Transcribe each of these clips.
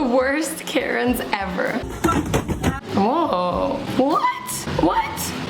worst Karens ever. Whoa. What?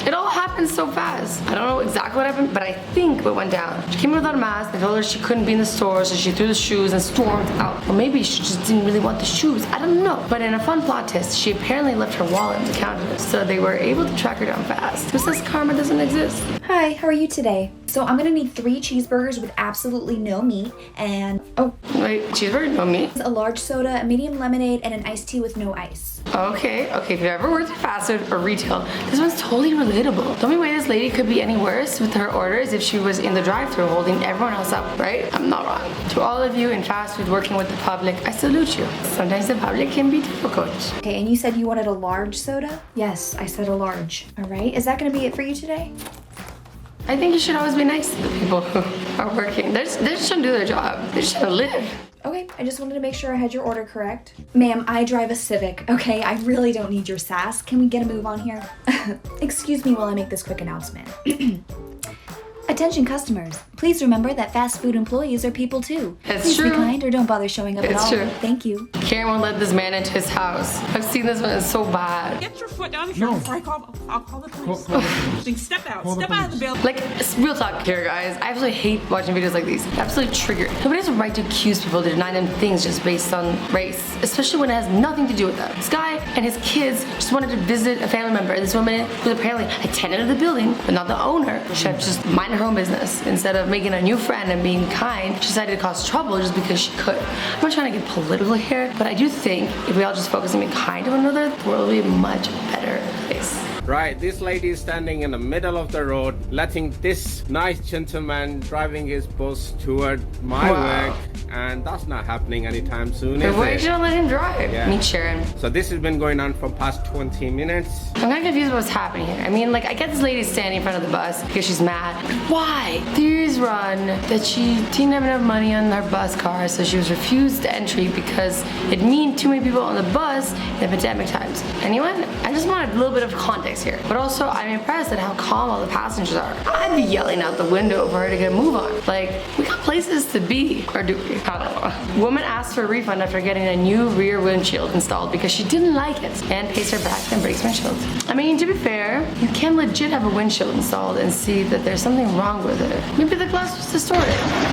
It all happened so fast. I don't know exactly what happened, but I think what went down. She came in without a mask. They told her she couldn't be in the store, so she threw the shoes and stormed out. Or maybe she just didn't really want the shoes. I don't know. But in a fun plot twist, she apparently left her wallet on the counter, so they were able to track her down fast. Who says karma doesn't exist? Hi, how are you today? So I'm gonna need 3 cheeseburgers with absolutely no meat and, oh, Wait, cheeseburger, no meat? a large soda, a medium lemonade, and an iced tea with no ice. Okay, if you've ever worked at fast food or retail, this one's totally relatable. The only way this lady could be any worse with her orders if she was in the drive-thru holding everyone else up, right? I'm not wrong. To all of you in fast food working with the public, I salute you. Sometimes the public can be difficult. Okay, and you said you wanted a large soda? Yes, I said a large. All right, is that gonna be it for you today? I think you should always be nice to the people who are working. They're just trying to do their job. They're just trying to live. Okay, I just wanted to make sure I had your order correct. Ma'am, I drive a Civic, okay? I really don't need your sass. Can we get a move on here? Excuse me while I make this quick announcement. Attention customers, please remember that fast food employees are people too. It's Please be true. kind or don't bother showing up at It's all. true. Thank you. Karen won't let this man into his house. I've seen this one, it's so bad. Get your foot down here before I'll call the police. Step out of the building. Like, real talk here, guys. I absolutely hate watching videos like these. Absolutely triggered. Nobody has a right to accuse people to deny them things just based on race, especially when it has nothing to do with them. This guy and his kids just wanted to visit a family member. This woman, who's apparently a tenant of the building, but not the owner, should have just minded her own business. Instead of making a new friend and being kind, she decided to cause trouble just because she could. I'm not trying to get political here, but I do think if we all just focus on being kind to one another, the world will be a much better place. Right, this lady is standing in the middle of the road, letting this nice gentleman driving his bus toward my work, and that's not happening anytime soon, But is why it? did you not let him drive? Yeah. Meet Sharon. So this has been going on for past 20 minutes. I'm kind of confused about what's happening here. I mean, like, I get this lady standing in front of the bus because she's mad. Why? Theories run that she didn't have enough money on her bus car, so she was refused entry because it'd mean too many people on the bus in the pandemic times. Anyone? I just want a little bit of context here. But also, I'm impressed at how calm all the passengers are. I'd be yelling out the window for her to get a move on. Like, we got places to be. Or do we? I don't know. Woman asked for a refund after getting a new rear windshield installed because she didn't like it and pays her back and breaks windshield. I mean, to be fair, you can legit have a windshield installed and see that there's something wrong with it. Maybe the glass was distorted.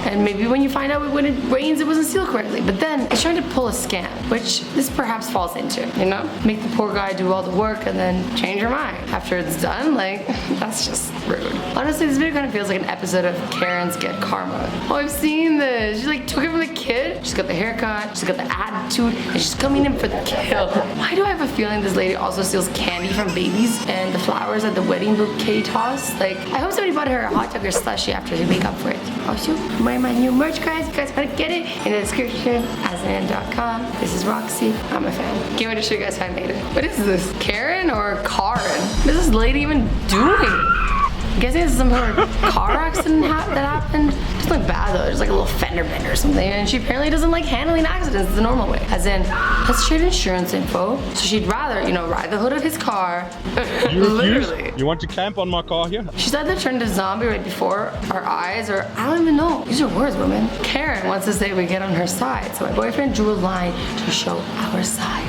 And maybe when you find out when it rains, it wasn't sealed correctly. But then it's trying to pull a scam, which this perhaps falls into, you know? Make the poor guy do all the work and then change your mind. After it's done, like, that's just rude. Honestly, this video kind of feels like an episode of Karens Get Karma. Oh, I've seen this. She like took it from the kid. She's got the haircut, she's got the attitude, and she's coming in for the kill. Why do I have a feeling this lady also steals candy from babies and the flowers at the wedding bouquet toss? Like, I hope somebody bought her a hot dog or slushie after they make up for it. Also, I'm wearing my new merch, guys. You guys want to get it in the description. AzzyLand.com. This is Roxy. I'm a fan. Can't wait to show you guys how I made it. What is this? Karen or Karen? What is this lady even doing? I'm guessing this is some sort of car accident that happened. It doesn't look bad though, just like a little fender bender or something. And she apparently doesn't like handling accidents the normal way. As in, let's trade insurance info. So she'd rather, you know, ride the hood of his car. Literally. You want to camp on my car here? She said they turned a zombie right before our eyes, or I don't even know. These are words, woman. Karen wants to say we get on her side, so my boyfriend drew a line to show our side.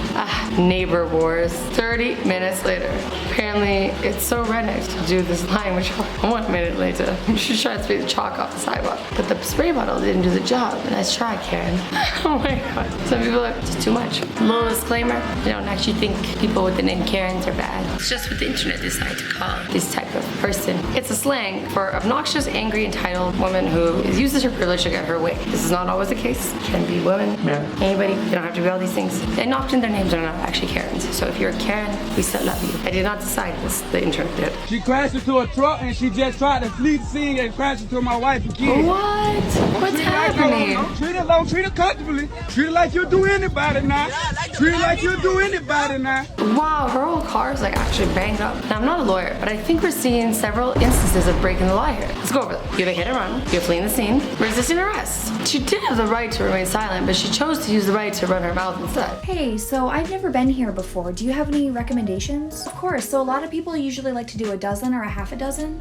Neighbor wars. 30 minutes later. Apparently, it's so redneck to do this line, which 1 minute later. She tried to spray the chalk off the sidewalk, but the spray bottle didn't do the job. Nice try, Karen. Oh my god. Some people are just too much. Little disclaimer, I don't actually think people with the name Karens are bad. It's just what the internet decided to call this type of person. It's a slang for obnoxious, angry, entitled woman who uses her privilege to get her way. This is not always the case. It can be women, anybody. You don't have to be all these things. And often their names are not actually Karens. So if you're a Karen, we still love you. I did not decide this. The internet did. She crashed into a truck and she just tried to flee the scene and crashed into my wife and kids. What? What's happening? Treat her comfortably. Treat her like you do anybody now. Treat her like you do anybody now. Wow, her whole car is like actually banged up. Now, I'm not a lawyer, but I think we're seeing several instances of breaking the law here. Let's go over them. You have a hit and run, you're fleeing the scene, resisting arrest. She did have the right to remain silent, but she chose to use the right to run her mouth instead. Hey, so I've never been here before. Do you have any recommendations? Of course, so a lot of people usually like to do a dozen or a half a dozen.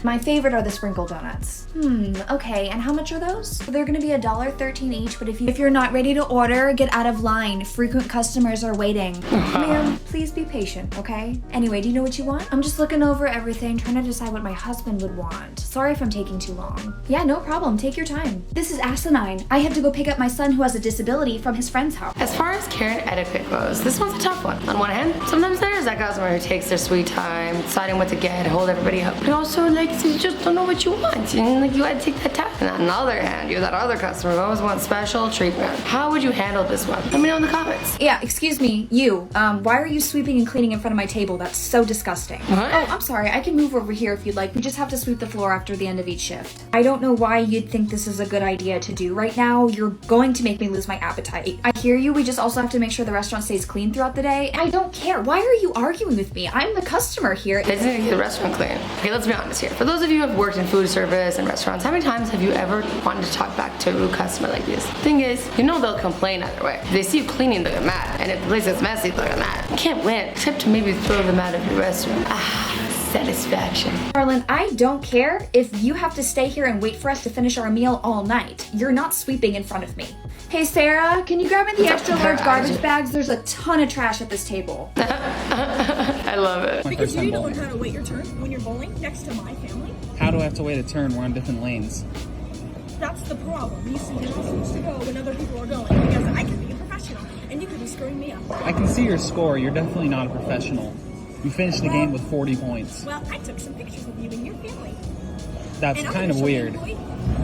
My favorite are the sprinkle donuts. Okay, and how much are those? They're gonna be $1.13 each, but if you're not ready to order, get out of line. Frequent customers are waiting. Ma'am, please be patient, okay? Anyway, do you know what you want? I'm just looking over everything, trying to decide what my husband would want. Sorry if I'm taking too long. Yeah, no problem, take your time. This is asinine. I have to go pick up my son who has a disability from his friend's house. As far as Karen etiquette goes, this one's a tough one. On one hand, sometimes there's that customer who takes their sweet time, deciding what to get, hold everybody up. But also, like, you just don't know what you want, and like you gotta take that time. And on the other hand, you have that other customer who always wants special treatment. How would you handle this one? Let me know in the comments. Yeah, excuse me, you. Why are you sweeping and cleaning in front of my table? That's so disgusting. What? Oh, I'm sorry. I can move over here if you'd like. We just have to sweep the floor after the end of each shift. I don't know why you'd think this is a good idea to do right now. You're going to make me lose my appetite. I hear you. We just also have to make sure the restaurant stays clean throughout the day. I don't care. Why are you arguing with me? I'm the customer here. They need to get the restaurant clean. Okay, let's be honest here. For those of you who have worked in food service and restaurants, how many times have you ever wanted to talk back to a rude customer like this? Thing is, you know they'll complain either way. If they see you cleaning, they'll get mad. And if the place is messy, they'll get mad. You can't win, except to maybe throw them out of your restaurant. Satisfaction. Darlin, I don't care if you have to stay here and wait for us to finish our meal all night. You're not sweeping in front of me. Hey Sarah, can you grab me the extra large garbage bags? There's a ton of trash at this table. I love it. Because you don't know how to wait your turn when you're bowling next to my family. How do I have to wait a turn? We're on different lanes. That's the problem. You see, you're not supposed to go when other people are going because I could be a professional and you could be screwing me up. I can see your score. You're definitely not a professional. You finished the game with 40 points. Well, I took some pictures of you and your family. That's And I'm kind of gonna show you weird. the way,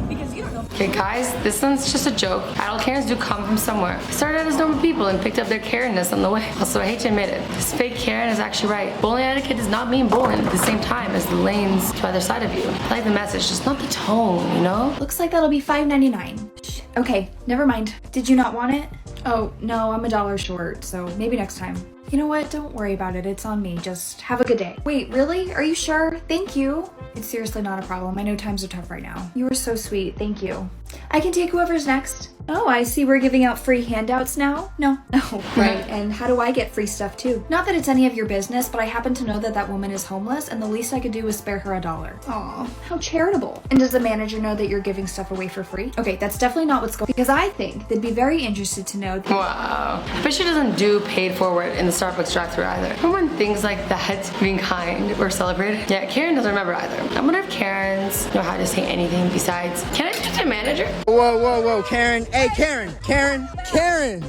because you don't know. Okay guys, this one's just a joke. Adult Karens do come from somewhere. Started out as normal people and picked up their Karen-ness on the way. Also, I hate to admit it, this fake Karen is actually right. Bowling etiquette does not mean bowling at the same time as the lanes to either side of you. I like the message, just not the tone, you know? Looks like that'll be $5.99. Okay, never mind. Did you not want it? Oh, no, I'm $1 short, so maybe next time. You know what? Don't worry about it. It's on me. Just have a good day. Wait, really? Are you sure? Thank you. It's seriously not a problem. I know times are tough right now. You were so sweet. Thank you. I can take whoever's next. Oh, I see we're giving out free handouts now? No. Oh, right. And how do I get free stuff too? Not that it's any of your business, but I happen to know that that woman is homeless and the least I could do is spare her $1. Aw, how charitable. And does the manager know that you're giving stuff away for free? Okay, that's definitely not what's going on because I think they'd be very interested to know. Wow. But she doesn't do paid forward in the Starbucks drive-thru either. Remember when things like that, being kind, were celebrated? Yeah, Karen doesn't remember either. I wonder if Karens know how to say anything besides, can I speak to the manager? Whoa, Karen. Hey, Karen,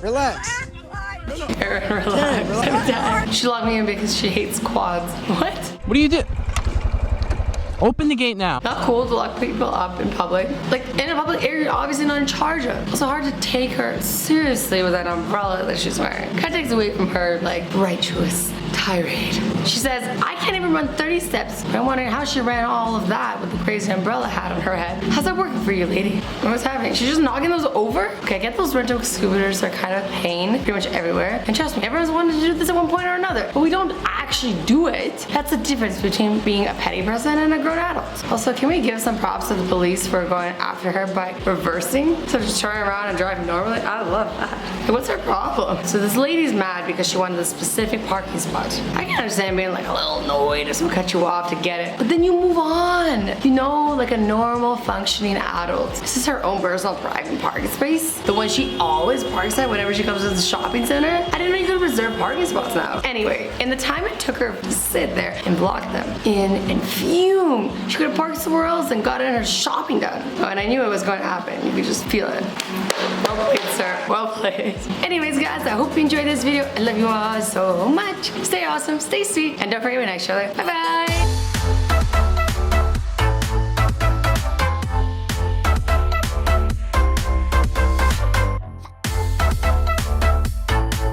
relax. Karen, relax. She locked me in because she hates quads. What? What do you do? Open the gate now. Not cool to lock people up in public. Like, in a public area, you're obviously not in charge of. Also hard to take her seriously with that umbrella that she's wearing. Kind of takes away from her, like, righteous tirade. She says, I can't even run 30 steps. I'm wondering how she ran all of that with the crazy umbrella hat on her head. How's that working for you, lady? What's happening? She's just knocking those over? Okay, I get those rental scooters are kind of a pain pretty much everywhere. And trust me, everyone's wanted to do this at one point or another. But we don't actually do it. That's the difference between being a petty person and a grown adult. Also, can we give some props to the police for going after her by reversing? So just turning around and driving normally? I love that. Like, what's her problem? So this lady's mad because she wanted a specific parking spot. I can understand being like a little annoyed if someone cut you off to get it, but then you move on. You know, like a normal functioning adult. This is her own personal private parking space. The one she always parks at whenever she comes to the shopping center. I didn't know you could reserve parking spots now. Anyway, in the time it took her to sit there and block them in and fume, she could have parked somewhere else and got in her shopping done. Oh, and I knew it was going to happen. You could just feel it. Well played, sir. Well played. Anyways, guys, I hope you enjoyed this video. I love you all so much. Stay awesome, stay sweet, and don't forget to next other. Bye-bye.